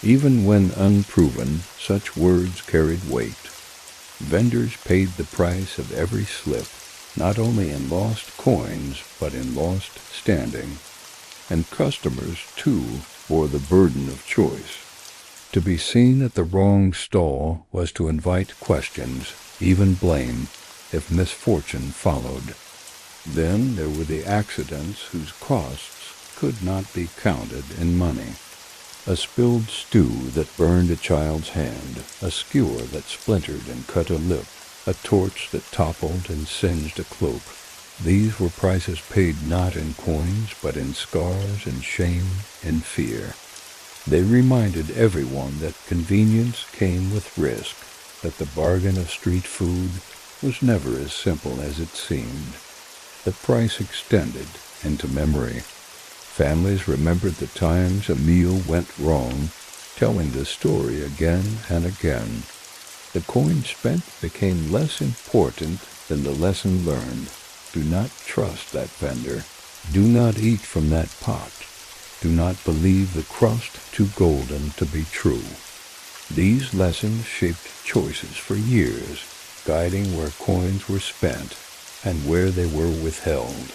Even when unproven, such words carried weight. Vendors paid the price of every slip, not only in lost coins, but in lost standing. And customers, too, bore the burden of choice. To be seen at the wrong stall was to invite questions, even blame, if misfortune followed. Then there were the accidents whose costs could not be counted in money. A spilled stew that burned a child's hand, a skewer that splintered and cut a lip, a torch that toppled and singed a cloak. These were prices paid not in coins, but in scars and shame and fear. They reminded everyone that convenience came with risk, that the bargain of street food was never as simple as it seemed. The price extended into memory. Families remembered the times a meal went wrong, telling the story again and again. The coin spent became less important than the lesson learned. Do not trust that vendor. Do not eat from that pot. Do not believe the crust too golden to be true. These lessons shaped choices for years, guiding where coins were spent and where they were withheld.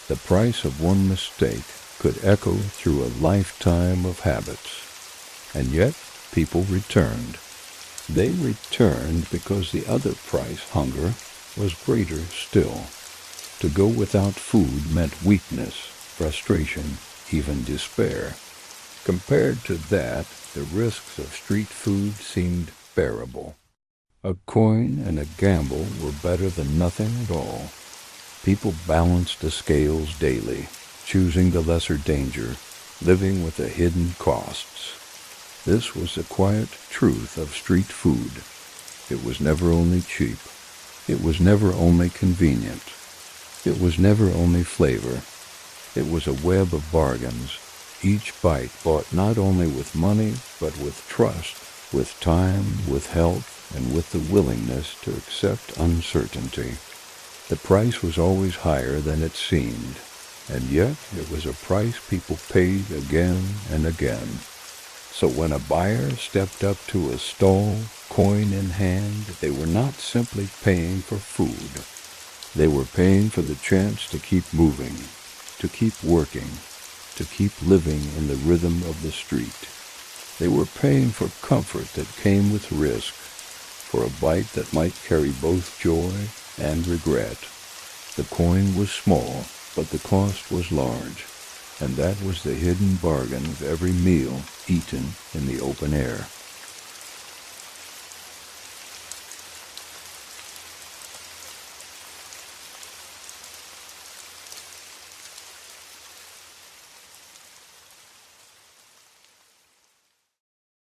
The price of one mistake could echo through a lifetime of habits. And yet people returned. They returned because the other price, hunger, was greater still. To go without food meant weakness, frustration, even despair. Compared to that, the risks of street food seemed bearable. A coin and a gamble were better than nothing at all. People balanced the scales daily, choosing the lesser danger, living with the hidden costs. This was the quiet truth of street food. It was never only cheap. It was never only convenient. It was never only flavor. It was a web of bargains, each bite bought not only with money, but with trust, with time, with health, and with the willingness to accept uncertainty. The price was always higher than it seemed, and yet it was a price people paid again and again. So when a buyer stepped up to a stall, coin in hand, they were not simply paying for food. They were paying for the chance to keep moving, to keep working, to keep living in the rhythm of the street. They were paying for comfort that came with risk, for a bite that might carry both joy and regret. The coin was small, but the cost was large, and that was the hidden bargain of every meal eaten in the open air.